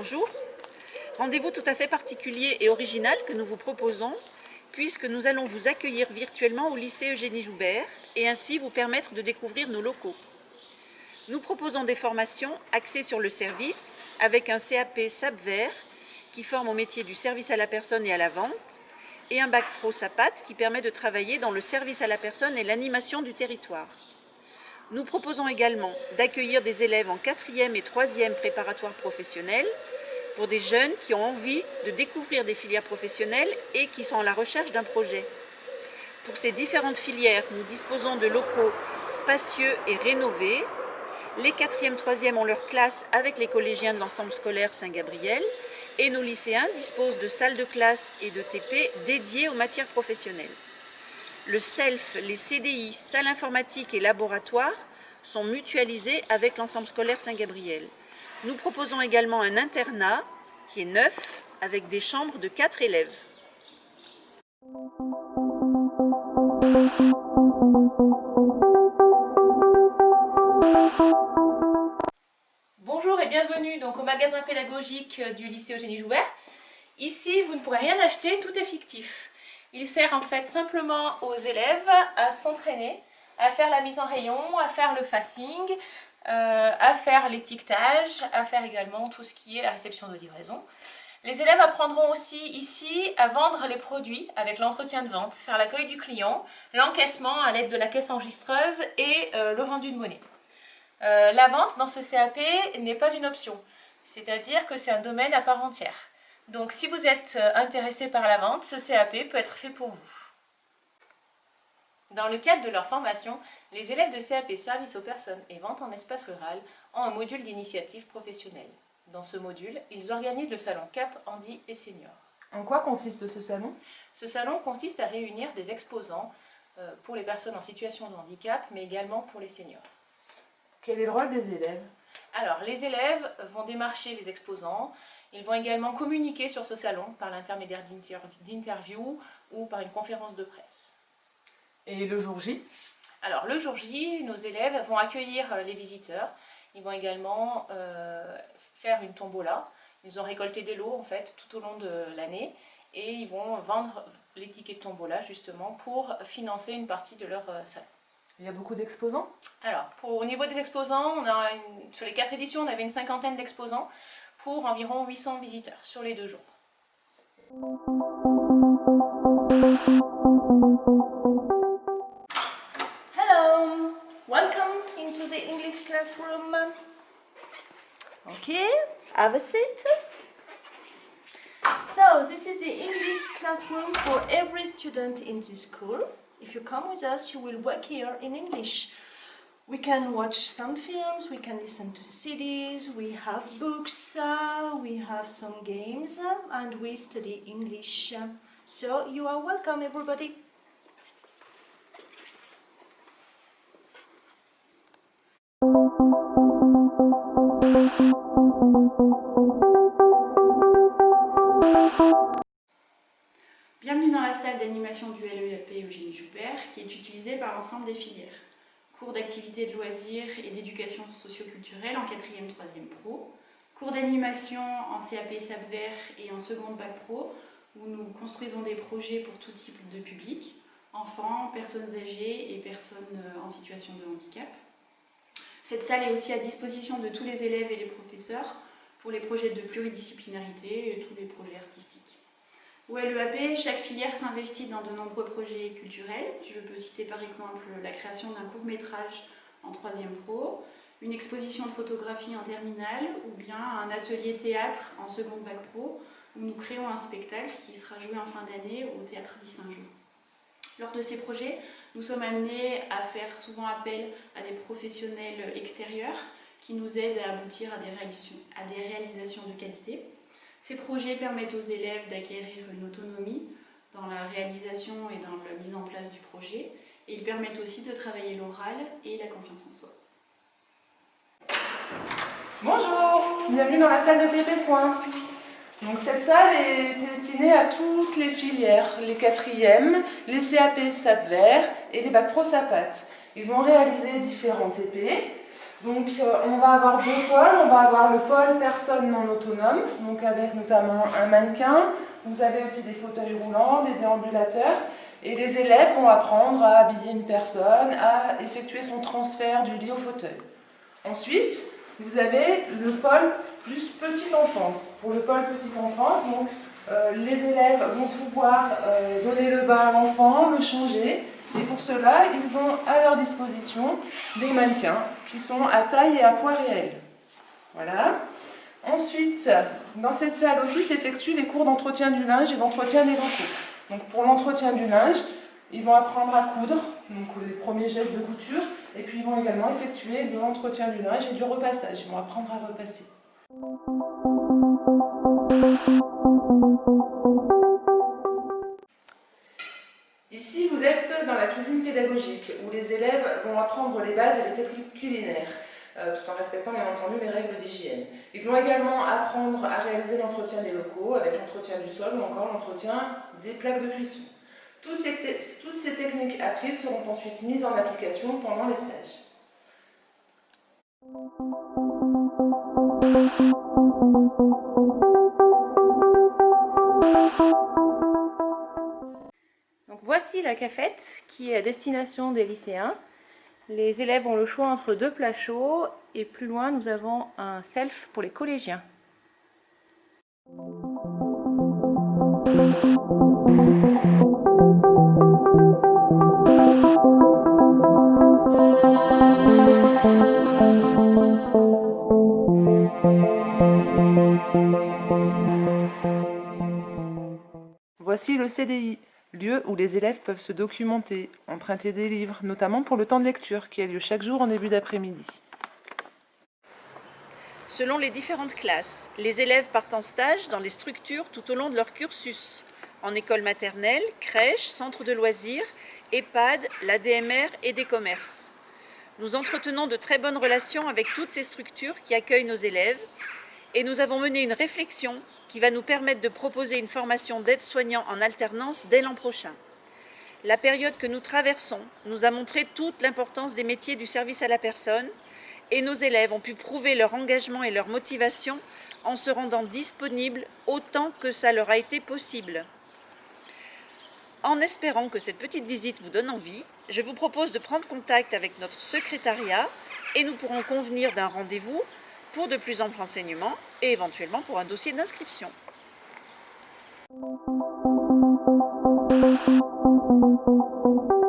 Bonjour. Rendez-vous tout à fait particulier et original que nous vous proposons, puisque nous allons vous accueillir virtuellement au lycée Eugénie Joubert et ainsi vous permettre de découvrir nos locaux. Nous proposons des formations axées sur le service, avec un CAP SAP Vert qui forme au métier du service à la personne et à la vente, et un bac pro SAPAT qui permet de travailler dans le service à la personne et l'animation du territoire. Nous proposons également d'accueillir des élèves en 4e et 3e préparatoires professionnels pour des jeunes qui ont envie de découvrir des filières professionnelles et qui sont à la recherche d'un projet. Pour ces différentes filières, nous disposons de locaux spacieux et rénovés. Les 4e, 3e ont leur classe avec les collégiens de l'ensemble scolaire Saint-Gabriel et nos lycéens disposent de salles de classe et de TP dédiées aux matières professionnelles. Le SELF, les CDI, salles informatiques et laboratoires sont mutualisés avec l'ensemble scolaire Saint-Gabriel. Nous proposons également un internat qui est neuf avec des chambres de 4 élèves. Bonjour et bienvenue donc au magasin pédagogique du lycée Eugénie Joubert. Ici, vous ne pourrez rien acheter, tout est fictif. Il sert en fait simplement aux élèves à s'entraîner, à faire la mise en rayon, à faire le facing, à faire l'étiquetage, à faire également tout ce qui est la réception de livraison. Les élèves apprendront aussi ici à vendre les produits avec l'entretien de vente, faire l'accueil du client, l'encaissement à l'aide de la caisse enregistreuse et le rendu de monnaie. La vente dans ce CAP n'est pas une option, c'est-à-dire que c'est un domaine à part entière. Donc si vous êtes intéressé par la vente, ce CAP peut être fait pour vous. Dans le cadre de leur formation, les élèves de CAP Service aux personnes et vente en espace rural ont un module d'initiative professionnelle. Dans ce module, ils organisent le salon CAP, Handi et Senior. En quoi consiste ce salon? Ce salon consiste à réunir des exposants pour les personnes en situation de handicap, mais également pour les seniors. Quel est le rôle des élèves? Alors, les élèves vont démarcher les exposants. Ils vont également communiquer sur ce salon par l'intermédiaire d'interviews ou par une conférence de presse. Et le jour J? Alors, le jour J, nos élèves vont accueillir les visiteurs. Ils vont également faire une tombola. Ils ont récolté des lots en fait tout au long de l'année et ils vont vendre les tickets de tombola justement pour financer une partie de leur salon. Il y a beaucoup d'exposants? Alors, au niveau des exposants, sur les 4 éditions, on avait une 50aine d'exposants pour environ 800 visiteurs sur les 2 jours. Hello, welcome into the English classroom. Okay, have a seat. So, this is the English classroom for every student in this school. If you come with us, you will work here in English. We can watch some films, we can listen to CDs, we have books, we have some games, and we study English. So, you are welcome, everybody. Bienvenue dans la salle d'animation du LEAP Eugénie Joubert qui est utilisée par l'ensemble des filières. Cours d'activité de loisirs et d'éducation socio-culturelle en 4e, 3e pro. Cours d'animation en CAP SAP Vert et en seconde bac pro où nous construisons des projets pour tout type de public, enfants, personnes âgées et personnes en situation de handicap. Cette salle est aussi à disposition de tous les élèves et les professeurs pour les projets de pluridisciplinarité et tous les projets artistiques. Au LEAP, chaque filière s'investit dans de nombreux projets culturels. Je peux citer par exemple la création d'un court-métrage en 3e pro, une exposition de photographie en terminale ou bien un atelier théâtre en seconde bac pro où nous créons un spectacle qui sera joué en fin d'année au Théâtre 10 Saint-Jean. Lors de ces projets, nous sommes amenés à faire souvent appel à des professionnels extérieurs qui nous aident à aboutir à des réalisations de qualité. Ces projets permettent aux élèves d'acquérir une autonomie dans la réalisation et dans la mise en place du projet et ils permettent aussi de travailler l'oral et la confiance en soi. Bonjour, bienvenue dans la salle de TP Soins. Donc cette salle est destinée à toutes les filières, les 4e, les CAP SAP Vert et les bacs pro SAPAT. Ils vont réaliser différents TP Donc on va avoir deux pôles, on va avoir le pôle personnes non autonomes, donc avec notamment un mannequin, vous avez aussi des fauteuils roulants, des déambulateurs, et les élèves vont apprendre à habiller une personne, à effectuer son transfert du lit au fauteuil. Ensuite, vous avez le pôle plus petite enfance. Pour le pôle petite enfance, donc, les élèves vont pouvoir donner le bain à l'enfant, le changer, et pour cela, ils ont à leur disposition des mannequins qui sont à taille et à poids réel. Voilà. Ensuite, dans cette salle aussi s'effectuent les cours d'entretien du linge et d'entretien des locaux. Donc pour l'entretien du linge, ils vont apprendre à coudre, donc les premiers gestes de couture, et puis ils vont également effectuer de l'entretien du linge et du repassage. Ils vont apprendre à repasser. Ici, vous êtes dans la cuisine pédagogique, où les élèves vont apprendre les bases et les techniques culinaires, tout en respectant bien entendu les règles d'hygiène. Ils vont également apprendre à réaliser l'entretien des locaux, avec l'entretien du sol ou encore l'entretien des plaques de cuisson. Toutes ces techniques apprises seront ensuite mises en application pendant les stages. Donc voici la cafette qui est à destination des lycéens. Les élèves ont le choix entre deux plats chauds et plus loin nous avons un self pour les collégiens. Voici le CDI, lieu où les élèves peuvent se documenter, emprunter des livres, notamment pour le temps de lecture qui a lieu chaque jour en début d'après-midi. Selon les différentes classes, les élèves partent en stage dans les structures tout au long de leur cursus, en école maternelle, crèche, centre de loisirs, EHPAD, l'ADMR et des commerces. Nous entretenons de très bonnes relations avec toutes ces structures qui accueillent nos élèves et nous avons mené une réflexion qui va nous permettre de proposer une formation d'aide-soignant en alternance dès l'an prochain. La période que nous traversons nous a montré toute l'importance des métiers du service à la personne et nos élèves ont pu prouver leur engagement et leur motivation en se rendant disponibles autant que ça leur a été possible. En espérant que cette petite visite vous donne envie, je vous propose de prendre contact avec notre secrétariat et nous pourrons convenir d'un rendez-vous pour de plus amples renseignements et éventuellement pour un dossier d'inscription. Thank you.